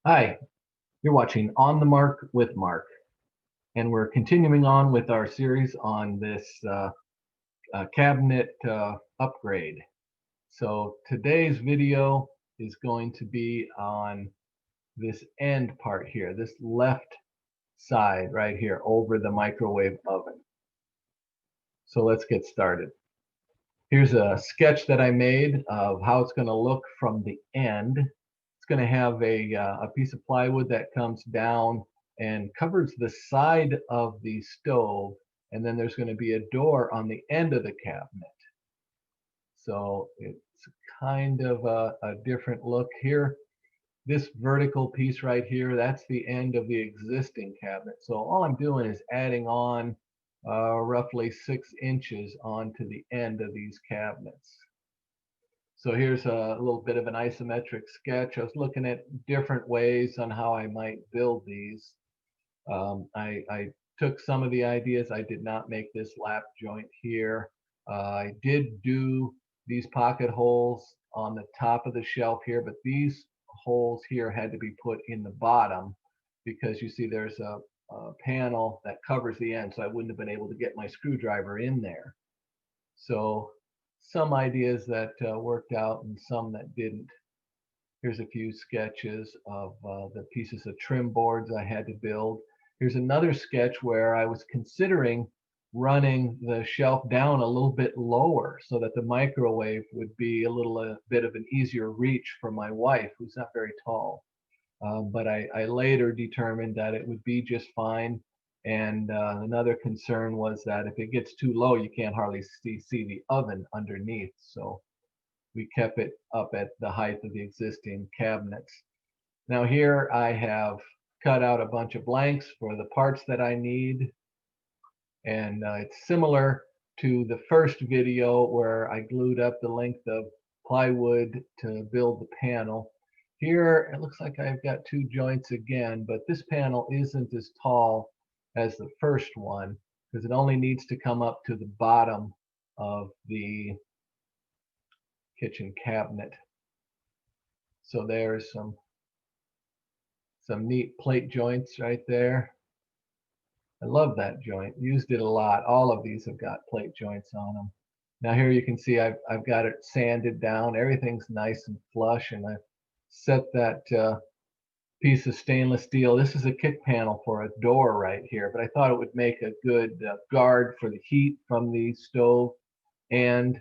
Hi, you're watching On the Mark with Mark, and we're continuing on with our series on this cabinet upgrade. So today's video is going to be on this end part here, this left side right here over the microwave oven. So let's get started. Here's a sketch that I made of how it's going to look from the end. It's going to have a piece of plywood that comes down and covers the side of the stove, and then there's going to be a door on the end of the cabinet. So it's kind of a different look here. This vertical piece right here, that's the end of the existing cabinet. So all I'm doing is adding on roughly 6 inches onto the end of these cabinets. So here's a little bit of an isometric sketch. I was looking at different ways on how I might build these. I took some of the ideas. I did not make this lap joint here. I did do these pocket holes on the top of the shelf here, but these holes here had to be put in the bottom because you see there's a panel that covers the end, so I wouldn't have been able to get my screwdriver in there. So some ideas that worked out and some that didn't. Here's a few sketches of the pieces of trim boards I had to build. Here's another sketch where I was considering running the shelf down a little bit lower so that the microwave would be a little bit of an easier reach for my wife, who's not very tall. But I later determined that it would be just fine. And another concern was that if it gets too low, you can't hardly see the oven underneath. So we kept it up at the height of the existing cabinets. Now here I have cut out a bunch of blanks for the parts that I need. And it's similar to the first video where I glued up the length of plywood to build the panel. Here it looks like I've got 2 joints again, but this panel isn't as tall as the first one because it only needs to come up to the bottom of the kitchen cabinet. So there's some neat plate joints right there. I love that joint, used it a lot. All of these have got plate joints on them. Now here you can see I've got it sanded down. Everything's nice and flush, and I've set that piece of stainless steel. This is a kick panel for a door right here, but I thought it would make a good guard for the heat from the stove, and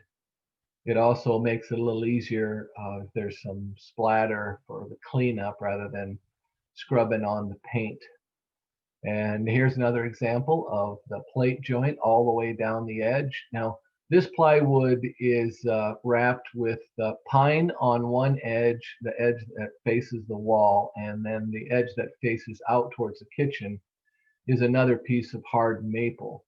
it also makes it a little easier if there's some splatter for the cleanup rather than scrubbing on the paint. And here's another example of the plate joint all the way down the edge. Now, this plywood is wrapped with pine on one edge, the edge that faces the wall, and then the edge that faces out towards the kitchen is another piece of hard maple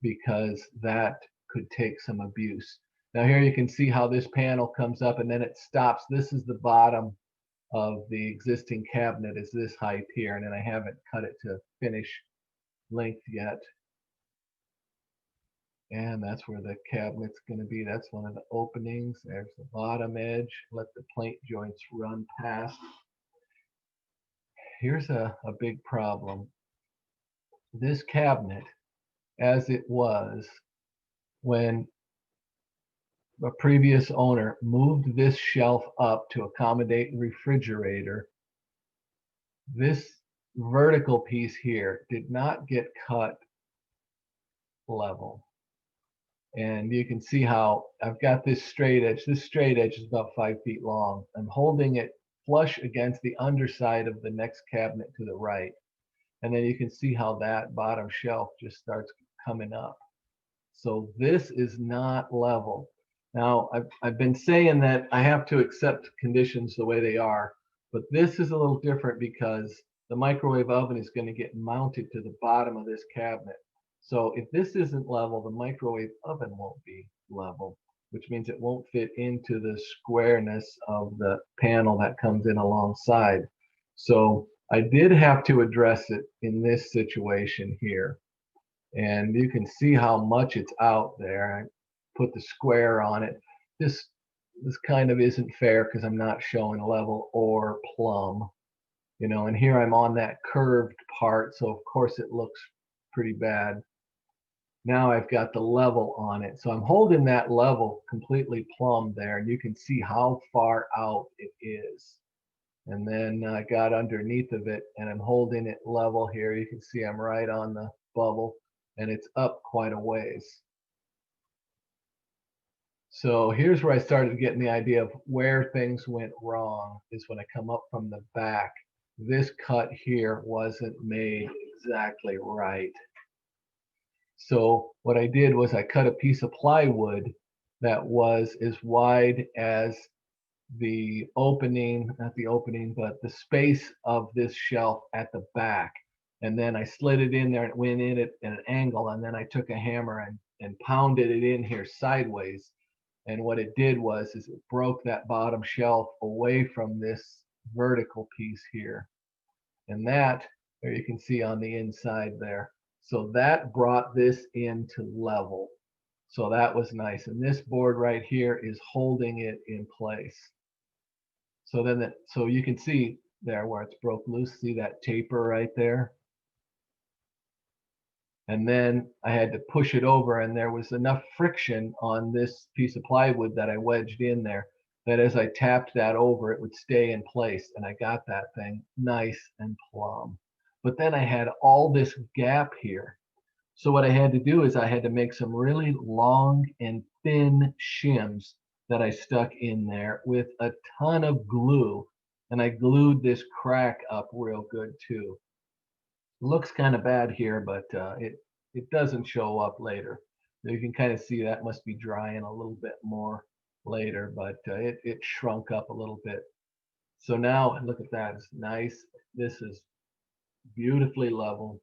because that could take some abuse. Now here you can see how this panel comes up and then it stops. This is the bottom of the existing cabinet is this height here, and then I haven't cut it to finish length yet. And that's where the cabinet's going to be. That's one of the openings. There's the bottom edge. Let the plate joints run past. Here's a big problem. This cabinet, as it was when a previous owner moved this shelf up to accommodate the refrigerator, this vertical piece here did not get cut level. And you can see how I've got this straight edge. This straight edge is about 5 feet long. I'm holding it flush against the underside of the next cabinet to the right. And then you can see how that bottom shelf just starts coming up. So this is not level. Now, I've been saying that I have to accept conditions the way they are, but this is a little different because the microwave oven is going to get mounted to the bottom of this cabinet. So if this isn't level, the microwave oven won't be level, which means it won't fit into the squareness of the panel that comes in alongside. So I did have to address it in this situation here. And you can see how much it's out there. I put the square on it. This kind of isn't fair because I'm not showing level or plumb. you know, and here I'm on that curved part, so of course it looks pretty bad. Now I've got the level on it, so I'm holding that level completely plumb there, and you can see how far out it is. And then I got underneath of it and I'm holding it level here. You can see I'm right on the bubble and it's up quite a ways. So here's where I started getting the idea of where things went wrong, is when I come up from the back. This cut here wasn't made exactly right. So what I did was I cut a piece of plywood that was as wide as the opening, not the opening, but the space of this shelf at the back. And then I slid it in there and it went in at an angle. And then I took a hammer and pounded it in here sideways. And what it did was is it broke that bottom shelf away from this vertical piece here. And that, there you can see on the inside there. So that brought this into level. So that was nice. And this board right here is holding it in place. So then so you can see there where it's broke loose, see that taper right there? And then I had to push it over, and there was enough friction on this piece of plywood that I wedged in there that as I tapped that over, it would stay in place. And I got that thing nice and plumb. But then I had all this gap here. So what I had to do is I had to make some really long and thin shims that I stuck in there with a ton of glue. And I glued this crack up real good too. It looks kind of bad here, but it doesn't show up later. You can kind of see that must be drying a little bit more later, but it shrunk up a little bit. So now look at that, it's nice. This is beautifully level.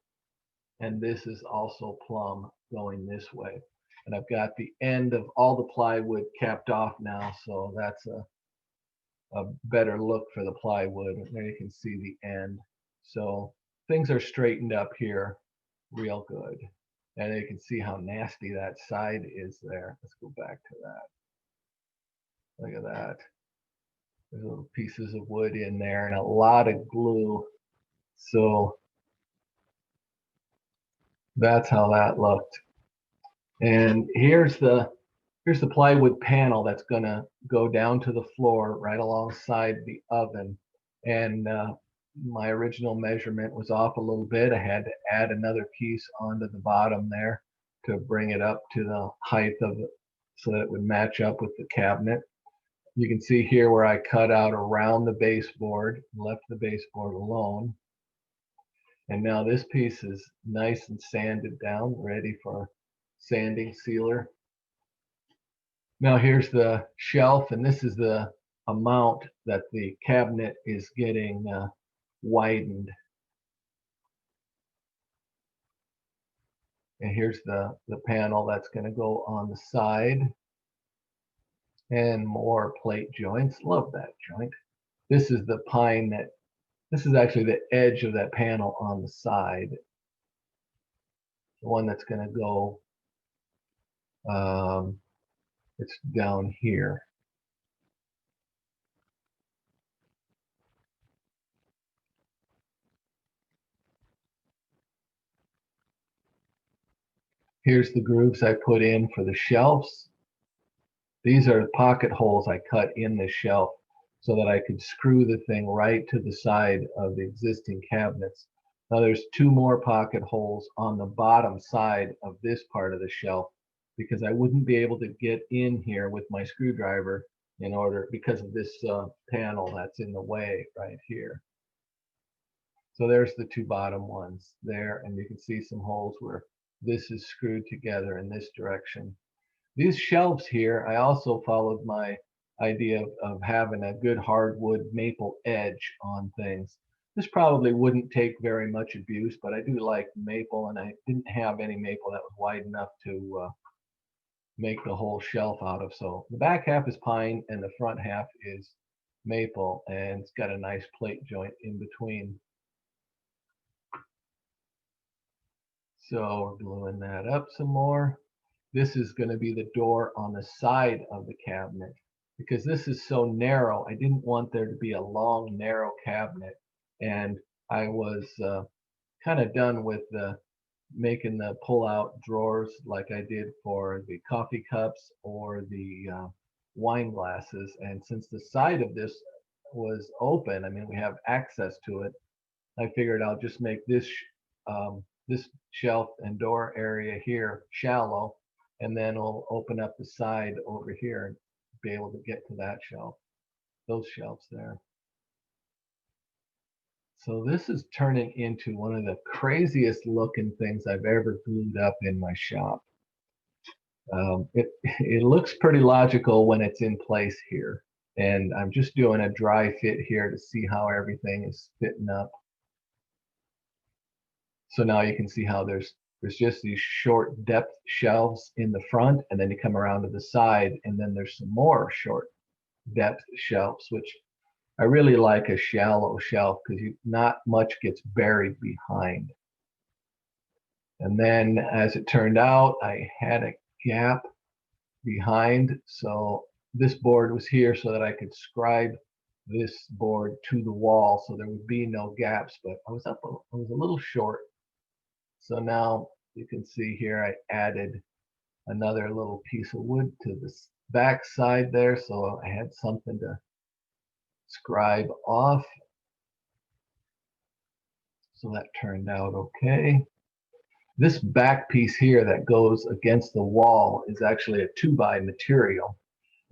And this is also plumb going this way. And I've got the end of all the plywood capped off now, so that's a better look for the plywood. And there you can see the end. So things are straightened up here real good. And you can see how nasty that side is there. Let's go back to that. Look at that. There's little pieces of wood in there and a lot of glue. So that's how that looked. And here's the plywood panel that's going to go down to the floor right alongside the oven. And my original measurement was off a little bit. I had to add another piece onto the bottom there to bring it up to the height of it so that it would match up with the cabinet. You can see here where I cut out around the baseboard, left the baseboard alone. And now this piece is nice and sanded down, ready for sanding sealer. Now here's the shelf, and this is the amount that the cabinet is getting widened. And here's the panel that's going to go on the side. And more plate joints. Love that joint. This is the pine that, this is actually the edge of that panel on the side. The one that's going to go, it's down here. Here's the grooves I put in for the shelves. These are pocket holes I cut in the shelf so that I could screw the thing right to the side of the existing cabinets. Now there's two more pocket holes on the bottom side of this part of the shelf because I wouldn't be able to get in here with my screwdriver in order, because of this panel that's in the way right here. So there's the two bottom ones there, and you can see some holes where this is screwed together in this direction. These shelves here, I also followed my idea of having a good hardwood maple edge on things. This probably wouldn't take very much abuse, but I do like maple, and I didn't have any maple that was wide enough to make the whole shelf out of. So the back half is pine and the front half is maple, and it's got a nice plate joint in between. So we're gluing that up some more. This is going to be the door on the side of the cabinet. Because this is so narrow, I didn't want there to be a long, narrow cabinet. And I was kind of done with making the pull-out drawers like I did for the coffee cups or the wine glasses. And since the side of this was open, I mean, we have access to it, I figured I'll just make this shelf and door area here shallow, and then I'll open up the side over here and be able to get to that shelf, those shelves there. So this is turning into one of the craziest looking things I've ever glued up in my shop. It looks pretty logical when it's in place here. And I'm just doing a dry fit here to see how everything is fitting up. So now you can see how there's just these short depth shelves in the front, and then you come around to the side, and then there's some more short depth shelves, which I really like a shallow shelf because not much gets buried behind. And then as it turned out, I had a gap behind. So this board was here so that I could scribe this board to the wall so there would be no gaps, but I was a little short. So now you can see here I added another little piece of wood to the back side there, so I had something to scribe off. So that turned out okay. This back piece here that goes against the wall is actually a 2x material.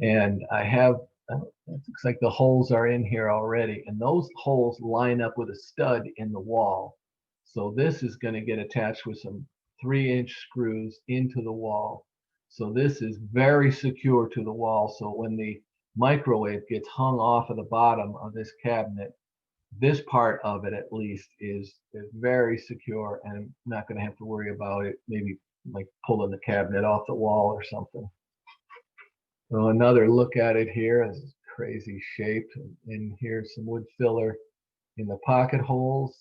And I have, it looks like the holes are in here already, and those holes line up with a stud in the wall. So this is going to get attached with some 3-inch screws into the wall. So this is very secure to the wall. So when the microwave gets hung off of the bottom of this cabinet, this part of it at least is very secure, and I'm not going to have to worry about it maybe like pulling the cabinet off the wall or something. So another look at it here. This is crazy shape, and here's some wood filler in the pocket holes.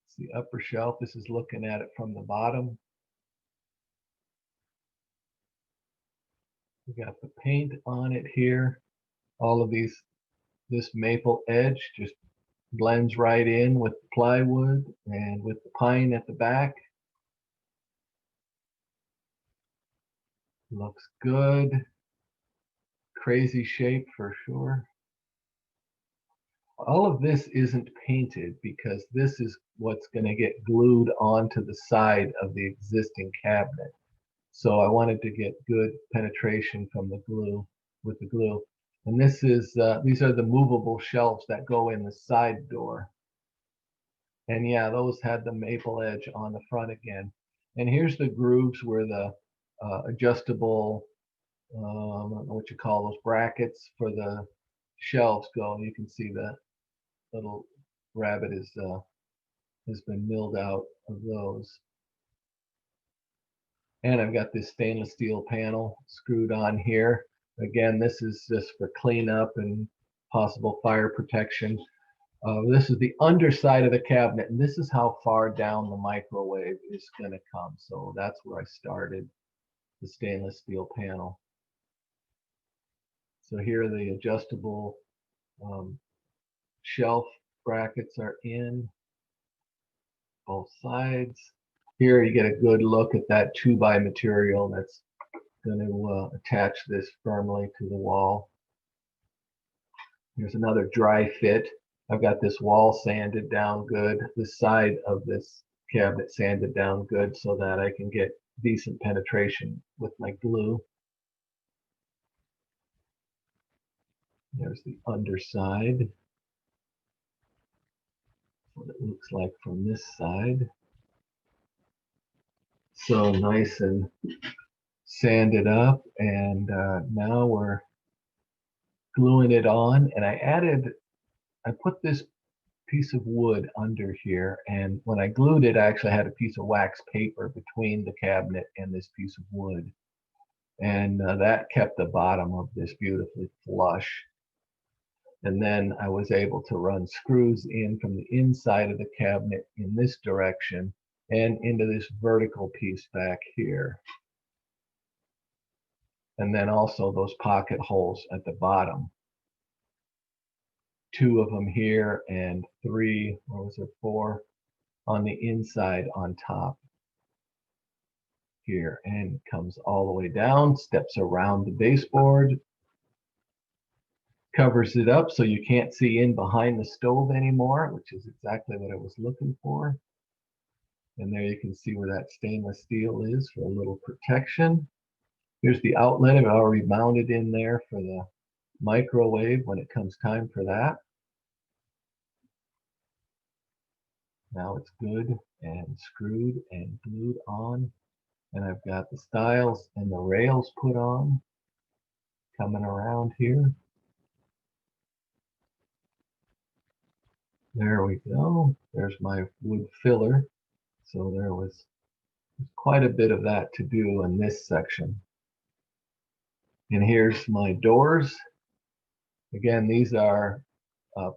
It's the upper shelf. This is looking at it from the bottom. We got the paint on it here. All of this maple edge just blends right in with the plywood and with the pine at the back. Looks good. Crazy shape for sure. All of this isn't painted because this is what's going to get glued onto the side of the existing cabinet. So I wanted to get good penetration from the glue with the glue. And this is these are the movable shelves that go in the side door. And yeah, those had the maple edge on the front again. And here's the grooves where the adjustable, I don't know what you call those, brackets for the shelves go. You can see the little rabbit has been milled out of those. And I've got this stainless steel panel screwed on here. Again, this is just for cleanup and possible fire protection. This is the underside of the cabinet, and this is how far down the microwave is going to come. So that's where I started the stainless steel panel. So here the adjustable shelf brackets are in both sides. Here you get a good look at that 2x material that's going to attach this firmly to the wall. Here's another dry fit. I've got this wall sanded down good, this side of this cabinet sanded down good so that I can get decent penetration with my glue. There's the underside. What it looks like from this side. So nice and sanded up, and now we're gluing it on. And I put this piece of wood under here, and when I glued it, I actually had a piece of wax paper between the cabinet and this piece of wood, and that kept the bottom of this beautifully flush. And then I was able to run screws in from the inside of the cabinet in this direction and into this vertical piece back here. And then also those pocket holes at the bottom. two of them here and three, or was there four, on the inside on top here, and comes all the way down, steps around the baseboard, covers it up so you can't see in behind the stove anymore, which is exactly what I was looking for. And there you can see where that stainless steel is for a little protection. Here's the outlet. I've already mounted in there for the microwave when it comes time for that. Now it's good and screwed and glued on. And I've got the stiles and the rails put on, coming around here. There we go. There's my wood filler. So there was quite a bit of that to do in this section. And here's my doors. Again, these are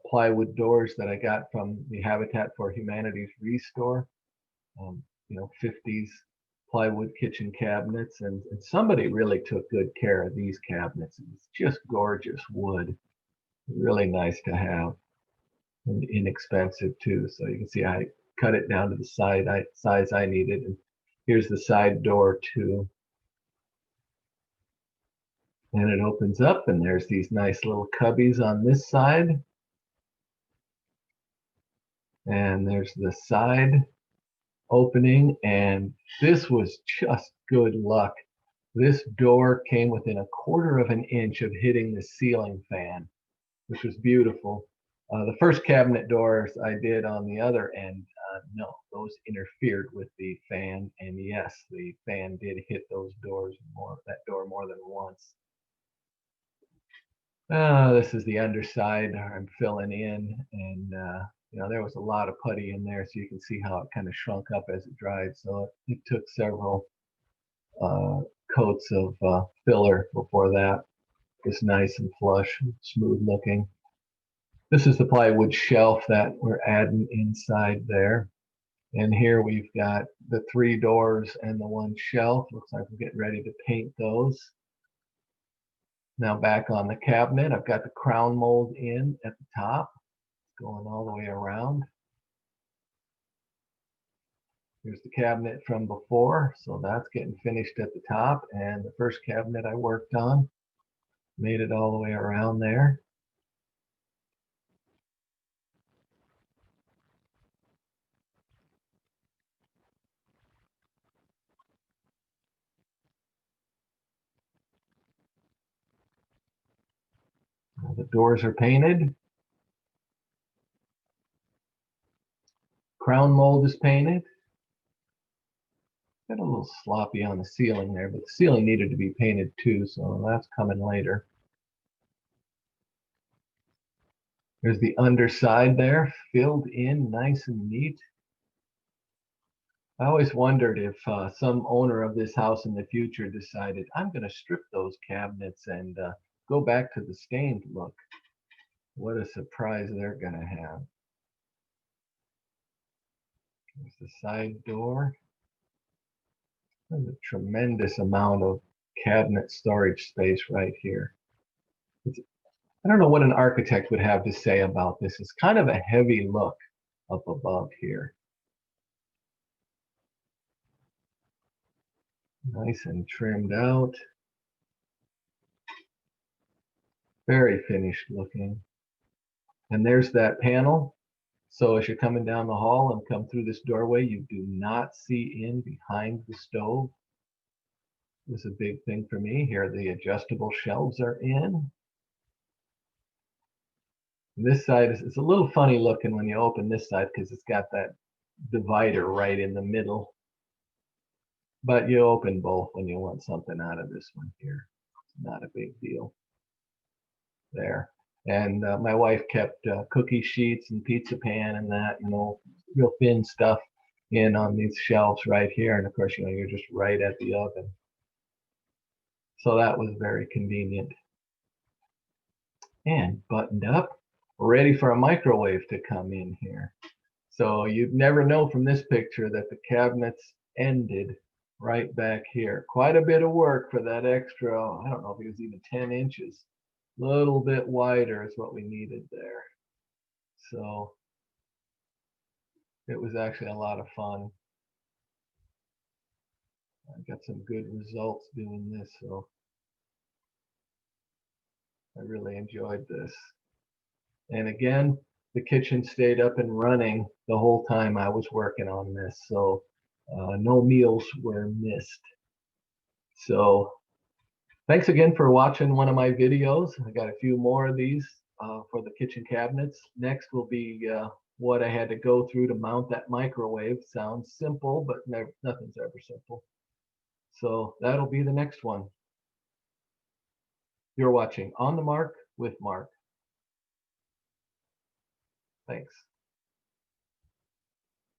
plywood doors that I got from the Habitat for Humanity's Restore. You know, 50s plywood kitchen cabinets, and somebody really took good care of these cabinets. It's just gorgeous wood, really nice to have, and inexpensive too. So you can see I cut it down to the size I needed. And here's the side door too. And it opens up, and there's these nice little cubbies on this side. And there's the side opening, and this was just good luck. This door came within 1/4 of an inch of hitting the ceiling fan, which was beautiful. The first cabinet doors I did on the other end, no, those interfered with the fan, and yes, the fan did hit those doors that door more than once. This is the underside I'm filling in, and you know, there was a lot of putty in there, so you can see how it kind of shrunk up as it dried. So it took several coats of filler before that was nice and flush, smooth looking. This is the plywood shelf that we're adding inside there. And here we've got the 3 doors and the 1 shelf. Looks like we're getting ready to paint those. Now back on the cabinet, I've got the crown mold in at the top, going all the way around. Here's the cabinet from before, so that's getting finished at the top. And the first cabinet I worked on, made it all the way around there. The doors are painted. Crown mold is painted. Got a little sloppy on the ceiling there, but the ceiling needed to be painted too, so that's coming later. There's the underside there, filled in nice and neat. I always wondered if some owner of this house in the future decided, I'm going to strip those cabinets and go back to the stained look. What a surprise they're going to have. There's the side door. There's a tremendous amount of cabinet storage space right here. I don't know what an architect would have to say about this. It's kind of a heavy look up above here. Nice and trimmed out. Very finished looking. And there's that panel. So as you're coming down the hall and come through this doorway, you do not see in behind the stove. It was a big thing for me. Here the adjustable shelves are in. This side is, it's a little funny looking when you open this side because it's got that divider right in the middle. But you open both when you want something out of this one here. Not a big deal. There. And my wife kept cookie sheets and pizza pan and that, you know, real thin stuff in on these shelves right here. And of course, you know, you're just right at the oven. So that was very convenient. And buttoned up, ready for a microwave to come in here. So you'd never know from this picture that the cabinets ended right back here. Quite a bit of work for that extra, I don't know if it was even 10 inches. A little bit wider is what we needed there. So it was actually a lot of fun. I got some good results doing this, so I really enjoyed this. And again, the kitchen stayed up and running the whole time I was working on this, so no meals were missed. So thanks again for watching one of my videos. I got a few more of these for the kitchen cabinets. Next will be what I had to go through to mount that microwave. Sounds simple, but nothing's ever simple. So that'll be the next one. You're watching On the Mark with Mark. Thanks.